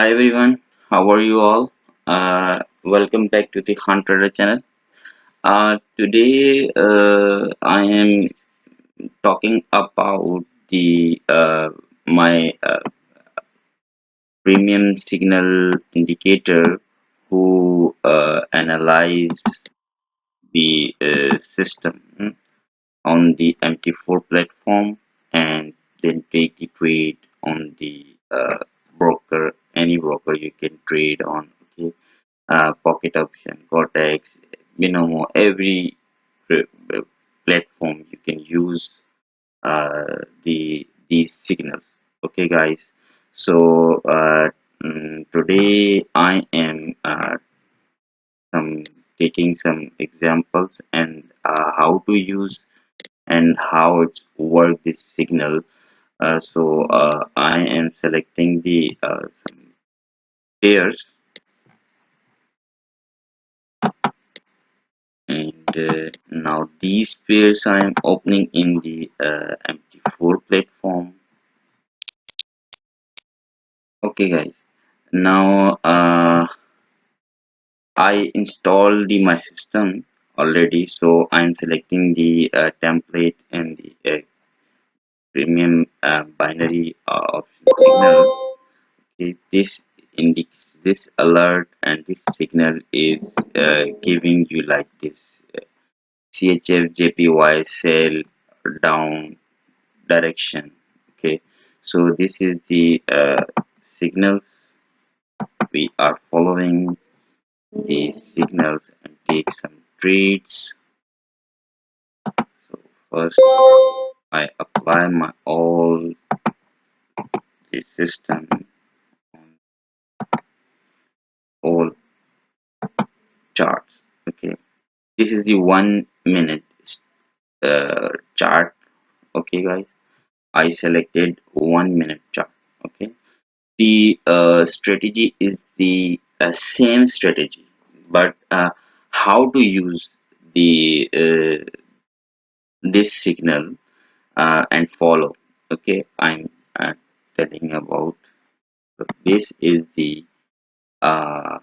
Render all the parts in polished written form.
Hi everyone, how are you all? Welcome back to the Hunter channel. Today I am talking about the my premium signal indicator who analyze the system on the MT4 platform and then take the trade on the broker, any broker you can trade on. Okay, Pocket Option, Cortex, Binomo, every uh, platform you can use these signals. Okay, guys. So today I am some taking some examples and how to use and how it work this signal. I am selecting the some pairs and now these pairs I am opening in the MT4 platform. Okay guys, now I installed the my system already, so I'm selecting the template and the premium binary option signal. Okay, this indicates this alert and this signal is giving you like this CHF JPY sell down direction. Okay, so this is the signals we are following these signals and take some trades. So first I apply my all the system on all charts. Okay, this is the 1 minute chart. Okay guys, I selected 1 minute chart. Okay, the strategy is the same strategy, but how to use the this signal and follow. Okay, I'm telling about this is the uh,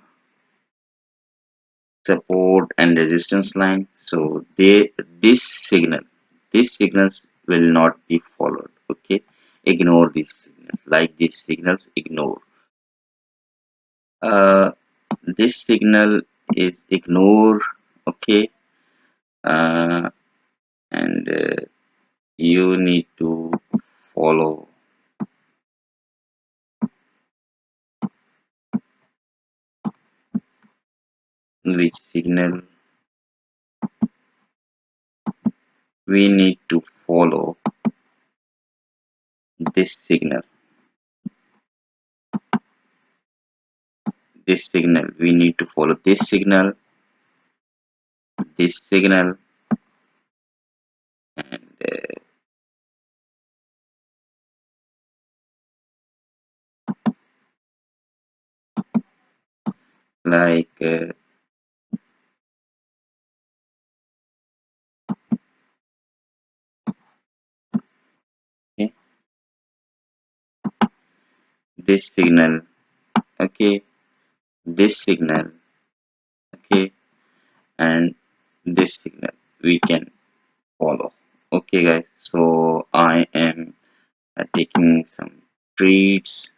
support and resistance line. So they these signals will not be followed. Okay, ignore these signals, like these signals, ignore. uh, this signal is ignore. Okay, uh, and you need to follow which signal we need to follow. This signal, we need to follow this signal and like okay, this signal. Okay, this signal. Okay, and this signal we can follow. Okay guys, so I am taking some trades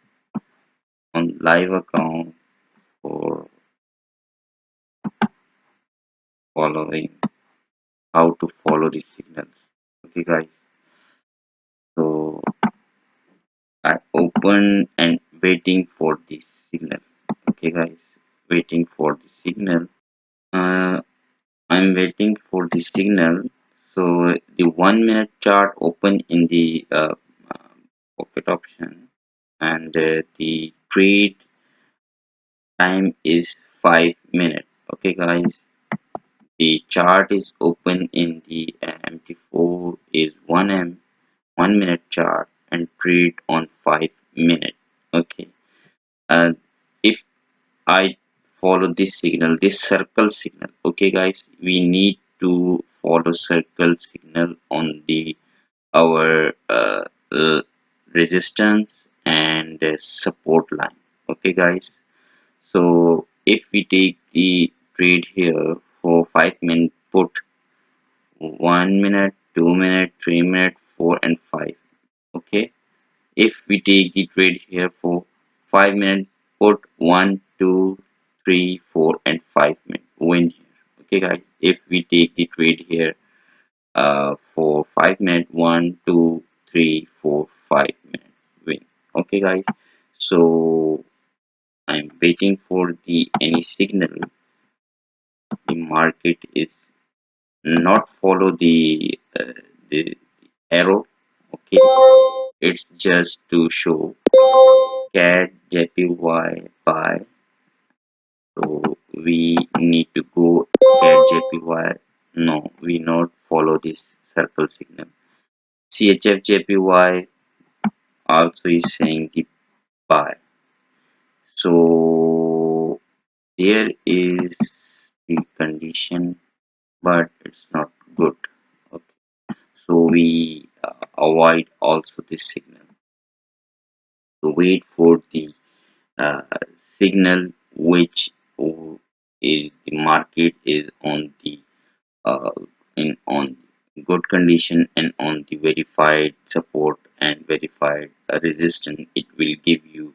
on live account for following how to follow the signals. Okay guys, so I open and waiting for the signal. Okay guys, waiting for the signal. uh, I'm waiting for the signal. So the 1 minute chart open in the uh, pocket option, and the trade time is 5 minutes. Okay guys, the chart is open in the MT4 is 1 minute chart and trade on 5 minutes. Okay, and if I follow this signal, this circle signal. Okay guys, we need to follow circle signal on the our resistance and support line. Okay, guys. So if we take the trade here for 5 minutes, put 1 minute, 2 minute, 3 minute, 4 and 5. Okay. If we take the trade here for 5 minutes, put 1, 2, 3, 4 and 5 minutes. Win here. Okay, guys. If we take the trade here for 5 minutes, 1, 2, 3, 4, 5 minutes. Win. Okay, guys. So I'm waiting for the any signal. The market is not follow the arrow. Okay, it's just to show cat JPY buy. So we need to go cat JPY. No, we not follow this circle signal. CHF JPY also is saying the buy. So there is the condition, but it's not good. Okay. So we avoid also this signal. So wait for the uh, signal which is the market is on the uh, in on good condition and on the verified support and verified resistance. It will give you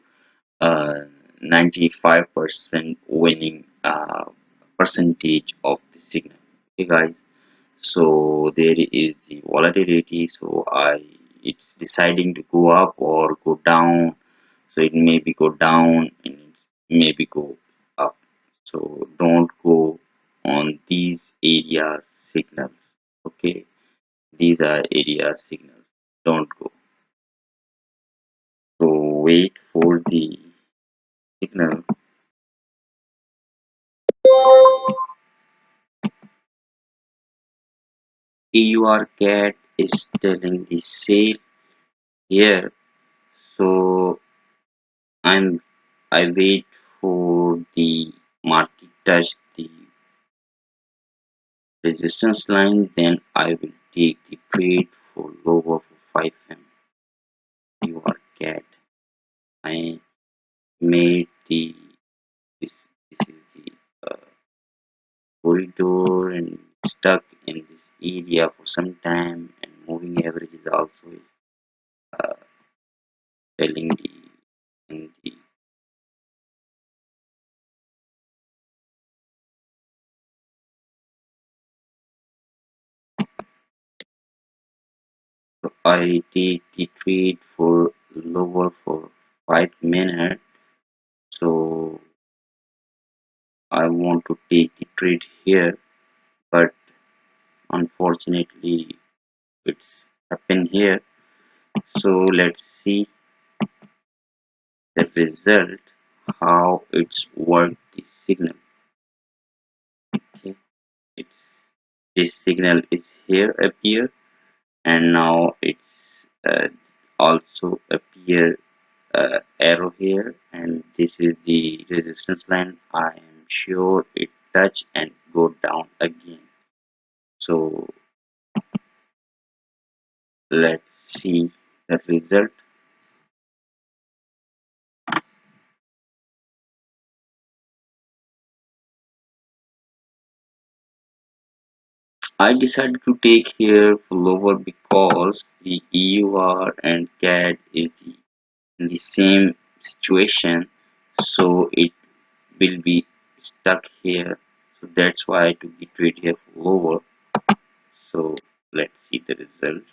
95% winning percentage of the signal. Okay, guys. So there is the volatility. So it's deciding to go up or go down. So it maybe go down and it maybe go up. So don't go on these area signals. Okay, these are area signals. Don't go. So wait for the signal. EUR cat is telling the sale here. So I'm I wait for the market touch the resistance line, then I will take the trade for lower for 5M. You are cat. I made this is the corridor and stuck in this area for some time, and moving average is also uh, telling the in the so I take the trade for lower for 5 minutes. So I want to take the trade here, but unfortunately it's happened here. So let's see the result, how it's worked the signal. Okay, it's this signal is here appear, and now it's also appear arrow here, and this is the resistance line. I am sure it touch and go down again. So let's see the result. I decided to take here lower because the EUR and CAD is in the same situation, so it will be stuck here. So that's why I took the trade here for lower. So let's see the result.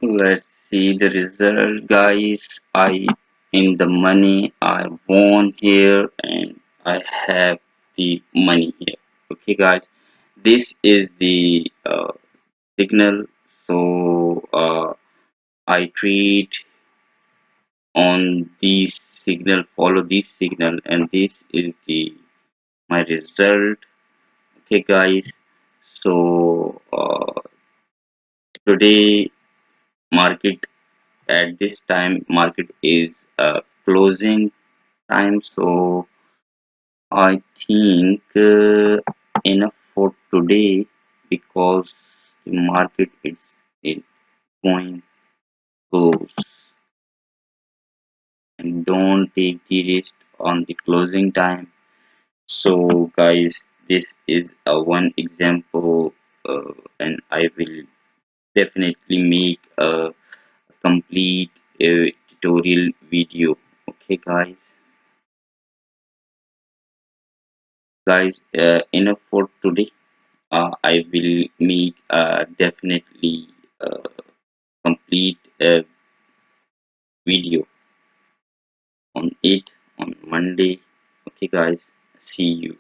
Let's see the result, guys. I in the money I won here, and I have the money here. Okay, guys. This is the signal. So I trade on this signal, follow this signal, and this is the my result. Okay, guys. So today market at this time market is closing time, so I think enough for today because the market is going close, and don't take the risk on the closing time. So guys, this is a one example, and I will definitely make a complete tutorial video. Okay, guys, enough for today. I will make definitely complete video on it on Monday. Okay, guys, see you.